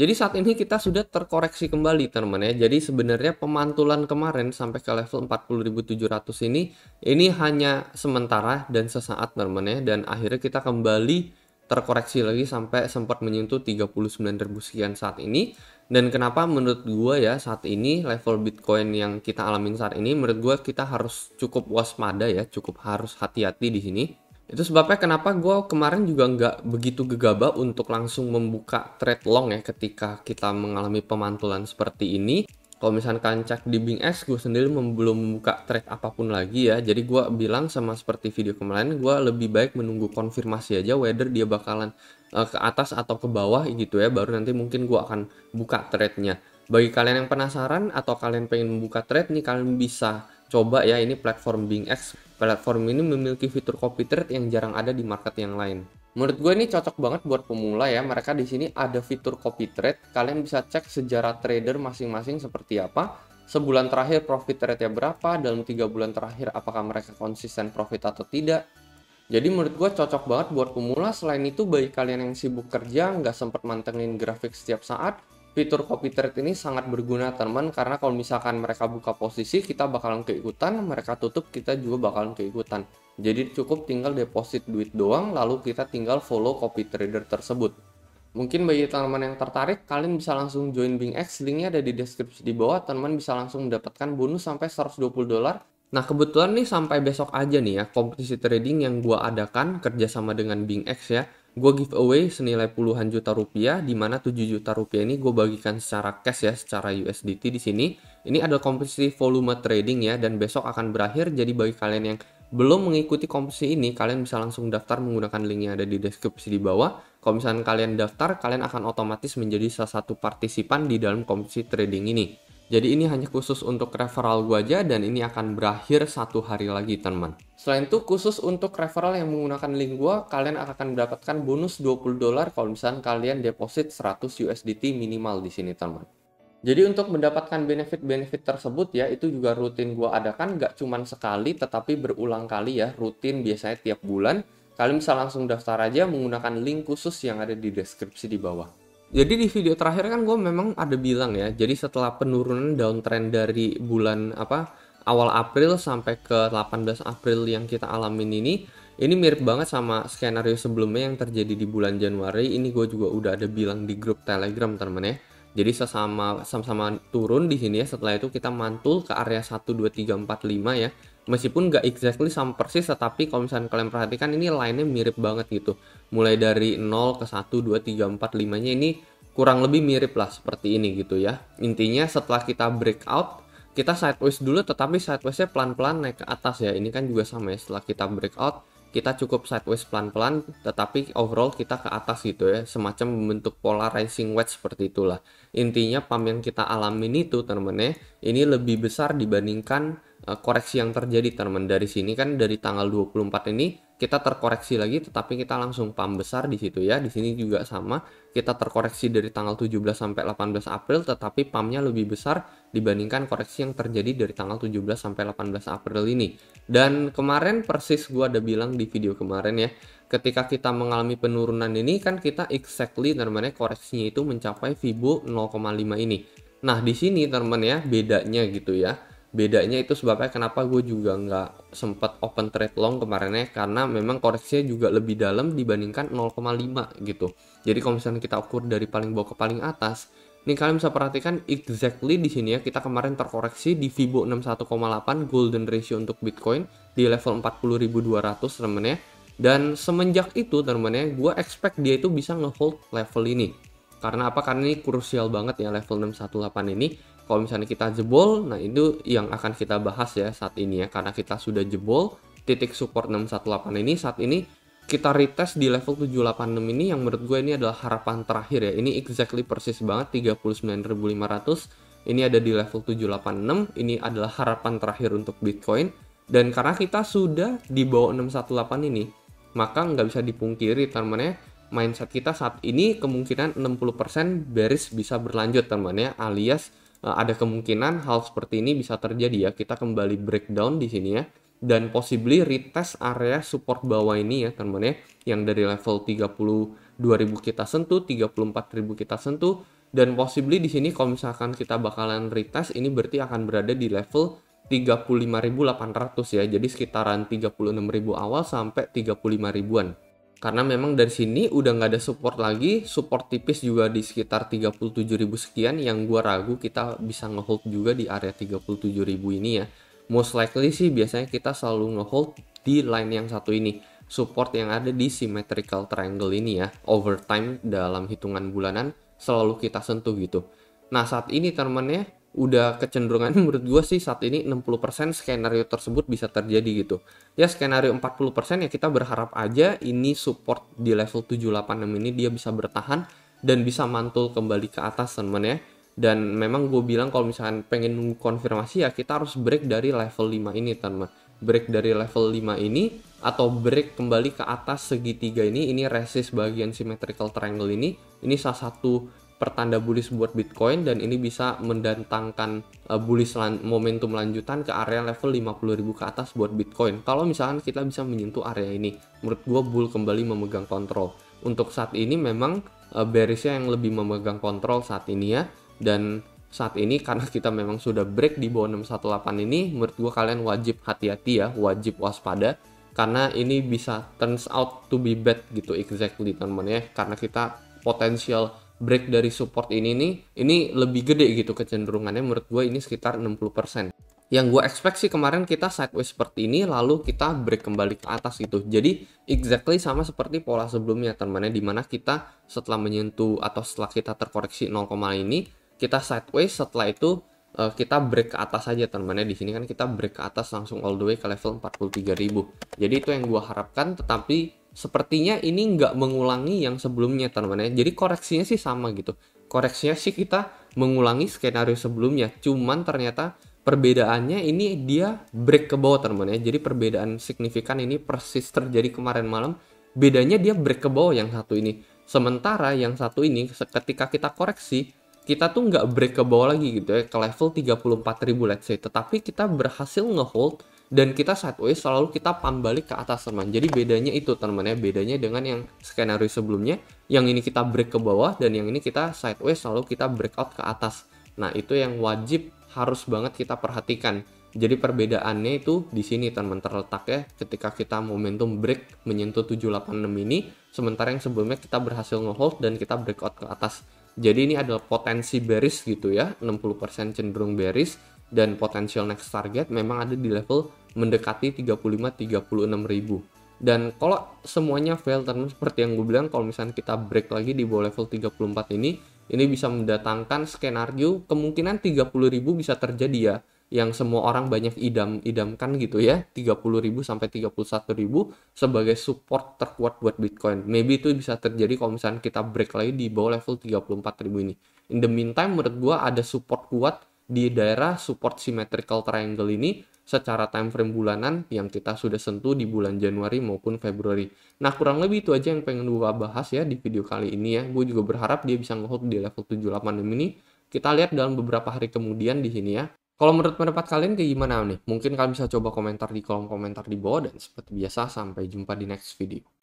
Jadi saat ini kita sudah terkoreksi kembali teman ya. Jadi sebenarnya pemantulan kemarin sampai ke level 40.700 ini hanya sementara dan sesaat teman ya. Dan akhirnya kita kembali terkoreksi lagi sampai sempat menyentuh 39.000 sekian saat ini. Dan kenapa menurut gua ya saat ini level Bitcoin yang kita alamin saat ini menurut gua kita harus cukup waspada ya, cukup harus hati-hati di sini. Itu sebabnya kenapa gue kemarin juga nggak begitu gegabah untuk langsung membuka trade long ya ketika kita mengalami pemantulan seperti ini. Kalau misalkan cek di BingX, gue sendiri belum membuka trade apapun lagi ya. Jadi gue bilang sama seperti video kemarin, gue lebih baik menunggu konfirmasi aja whether dia bakalan ke atas atau ke bawah gitu ya. Baru nanti mungkin gue akan buka trade-nya. Bagi kalian yang penasaran atau kalian pengen membuka trade nih, kalian bisa coba ya, ini platform BingX. Platform ini memiliki fitur copy trade yang jarang ada di market yang lain. Menurut gue ini cocok banget buat pemula ya. Mereka di sini ada fitur copy trade. Kalian bisa cek sejarah trader masing-masing seperti apa. Sebulan terakhir profit rate-nya berapa, dalam 3 bulan terakhir apakah mereka konsisten profit atau tidak. Jadi menurut gue cocok banget buat pemula. Selain itu bagi kalian yang sibuk kerja, nggak sempat mantengin grafik setiap saat, fitur copy trade ini sangat berguna teman, karena kalau misalkan mereka buka posisi kita bakalan keikutan, mereka tutup kita juga bakalan keikutan. Jadi cukup tinggal deposit duit doang, lalu kita tinggal follow copy trader tersebut. Mungkin bagi teman-teman yang tertarik, kalian bisa langsung join BingX, linknya ada di deskripsi di bawah. Teman bisa langsung mendapatkan bonus sampai $120. Nah kebetulan nih sampai besok aja nih ya kompetisi trading yang gua adakan kerjasama dengan BingX ya. Gue giveaway senilai puluhan juta rupiah, di mana 7 juta rupiah ini gue bagikan secara cash ya, secara USDT di sini. Ini ada kompetisi volume trading ya, dan besok akan berakhir. Jadi bagi kalian yang belum mengikuti kompetisi ini, kalian bisa langsung daftar menggunakan link yang ada di deskripsi di bawah. Kalau misalnya kalian daftar, kalian akan otomatis menjadi salah satu partisipan di dalam kompetisi trading ini. Jadi ini hanya khusus untuk referral gue aja, dan ini akan berakhir 1 hari lagi teman. Selain itu khusus untuk referral yang menggunakan link gue, kalian akan mendapatkan bonus $20 kalau misalnya kalian deposit 100 USDT minimal di sini teman. Jadi untuk mendapatkan benefit-benefit tersebut ya, itu juga rutin gue adakan, nggak cuma sekali tetapi berulang kali ya, rutin biasanya tiap bulan. Kalian bisa langsung daftar aja menggunakan link khusus yang ada di deskripsi di bawah. Jadi di video terakhir kan gue memang ada bilang ya, jadi setelah penurunan downtrend dari bulan awal April sampai ke 18 April yang kita alamin ini mirip banget sama skenario sebelumnya yang terjadi di bulan Januari. Ini gue juga udah ada bilang di grup Telegram teman ya. Jadi sama-sama turun di sini ya. Setelah itu kita mantul ke area 1 2 3 4 5 ya. Meskipun nggak exactly sama persis, tetapi kalau misalnya kalian perhatikan ini line-nya mirip banget gitu. Mulai dari 0 ke 1 2 3 4 5-nya ini kurang lebih mirip lah seperti ini gitu ya. Intinya setelah kita breakout, kita sideways dulu, tetapi sideways-nya pelan-pelan naik ke atas ya. Ini kan juga sama ya, setelah kita breakout kita cukup sideways pelan-pelan, tetapi overall kita ke atas gitu ya, semacam membentuk polarizing wedge seperti itulah. Intinya pump yang kita alamin itu teman-teman ya, ini lebih besar dibandingkan koreksi yang terjadi teman-teman. Dari sini kan dari tanggal 24 ini kita terkoreksi lagi, tetapi kita langsung pump besar di situ ya. Di sini juga sama, kita terkoreksi dari tanggal 17 sampai 18 April, tetapi pumpnya lebih besar dibandingkan koreksi yang terjadi dari tanggal 17 sampai 18 April ini. Dan kemarin persis gue ada bilang di video kemarin ya, ketika kita mengalami penurunan ini kan kita exactly namanya koreksinya itu mencapai Fibo 0,5 ini. Nah di sini teman ya bedanya gitu ya. Bedanya itu sebabnya kenapa gue juga nggak sempat open trade long kemarinnya, karena memang koreksinya juga lebih dalam dibandingkan 0,5 gitu. Jadi kalau misalnya kita ukur dari paling bawah ke paling atas, nih kalian bisa perhatikan exactly di sini ya, kita kemarin terkoreksi di Fibo 61,8 golden ratio untuk Bitcoin di level 40.200 temen ya. Dan semenjak itu temen ya, gue expect dia itu bisa ngehold level ini. Karena apa? Karena ini krusial banget ya level 618 ini. Kalau misalnya kita jebol, nah itu yang akan kita bahas ya saat ini ya. Karena kita sudah jebol titik support 618 ini, saat ini kita retest di level 786 ini, yang menurut gue ini adalah harapan terakhir ya. Ini exactly persis banget 39.500. Ini ada di level 786. Ini adalah harapan terakhir untuk Bitcoin. Dan karena kita sudah di bawah 618 ini, maka nggak bisa dipungkiri teman-teman ya, mindset kita saat ini kemungkinan 60% bearish bisa berlanjut teman-teman ya, alias ada kemungkinan hal seperti ini bisa terjadi ya. Kita kembali breakdown di sini ya, dan possibly retest area support bawah ini ya teman-teman ya, yang dari level 32.000 kita sentuh, 34.000 kita sentuh, Dan possibly di sini kalau misalkan kita bakalan retest, ini berarti akan berada di level 35.800 ya. Jadi sekitaran 36.000 awal sampai 35 ribuan. Karena memang dari sini udah nggak ada support lagi, support tipis juga di sekitar 37.000 sekian, yang gua ragu kita bisa ngehold juga di area 37.000 ini ya. Most likely sih biasanya kita selalu ngehold di line yang satu ini, support yang ada di symmetrical triangle ini ya. Over time dalam hitungan bulanan selalu kita sentuh gitu. Nah saat ini teman-teman ya, udah kecenderungan menurut gue sih saat ini 60% skenario tersebut bisa terjadi gitu. Ya skenario 40% ya kita berharap aja ini support di level 786 ini dia bisa bertahan dan bisa mantul kembali ke atas teman-teman ya. Dan memang gue bilang kalau misalkan pengen nunggu konfirmasi ya kita harus break dari level 5 ini teman-teman. Break dari level 5 ini atau break kembali ke atas segitiga ini resist bagian symmetrical triangle ini salah satu pertanda bullish buat Bitcoin, dan ini bisa mendatangkan bullish momentum lanjutan ke area level 50.000 ke atas buat Bitcoin. Kalau misalkan kita bisa menyentuh area ini, menurut gue bull kembali memegang kontrol. Untuk saat ini memang bearishnya yang lebih memegang kontrol saat ini ya, dan saat ini karena kita memang sudah break di bawah 618 ini, menurut gue kalian wajib hati-hati ya, wajib waspada, karena ini bisa turns out to be bad gitu exactly teman-teman ya, karena kita potensial break dari support ini lebih gede gitu kecenderungannya. Menurut gue ini sekitar 60%. Yang gue expect sih kemarin kita sideways seperti ini lalu kita break kembali ke atas gitu. Jadi exactly sama seperti pola sebelumnya teman-teman, dimana kita setelah menyentuh atau setelah kita terkoreksi 0, ini kita sideways, setelah itu kita break ke atas aja teman-teman. Di sini kan kita break ke atas langsung all the way ke level 43.000. Jadi itu yang gue harapkan, tetapi sepertinya ini nggak mengulangi yang sebelumnya teman-teman ya. Jadi koreksinya sih sama gitu. Koreksinya sih kita mengulangi skenario sebelumnya. Cuman ternyata perbedaannya ini dia break ke bawah teman-teman ya. Jadi perbedaan signifikan ini persis terjadi kemarin malam. Bedanya dia break ke bawah yang satu ini. Sementara yang satu ini ketika kita koreksi, kita tuh nggak break ke bawah lagi gitu ya, ke level 34.000 let's say. Tetapi kita berhasil ngehold dan kita sideways, selalu kita pump balik ke atas teman. Jadi bedanya itu teman ya, bedanya dengan yang skenario sebelumnya, yang ini kita break ke bawah dan yang ini kita sideways selalu kita breakout ke atas. Nah itu yang wajib harus banget kita perhatikan. Jadi perbedaannya itu di sini teman terletak ya, ketika kita momentum break menyentuh 786 ini, sementara yang sebelumnya kita berhasil ngehold dan kita breakout ke atas. Jadi ini adalah potensi bearish gitu ya, 60% cenderung bearish, dan potensial next target memang ada di level mendekati 35-36 ribu. Dan kalau semuanya fail teman, seperti yang gue bilang, kalau misalnya kita break lagi di bawah level 34 ini bisa mendatangkan skenario kemungkinan 30.000 bisa terjadi ya, yang semua orang banyak idamkan gitu ya, 30.000 sampai 31.000 sebagai support terkuat buat Bitcoin. Maybe itu bisa terjadi kalau misalnya kita break lagi di bawah level 34.000 ini. In the meantime menurut gue ada support kuat di daerah support symmetrical triangle ini secara time frame bulanan yang kita sudah sentuh di bulan Januari maupun Februari. Nah kurang lebih itu aja yang pengen gue bahas ya di video kali ini ya. Gue juga berharap dia bisa ngehold di level 786 ini. Kita lihat dalam beberapa hari kemudian di sini ya. Kalau menurut pendapat kalian kayak gimana nih? Mungkin kalian bisa coba komentar di kolom komentar di bawah, dan seperti biasa sampai jumpa di next video.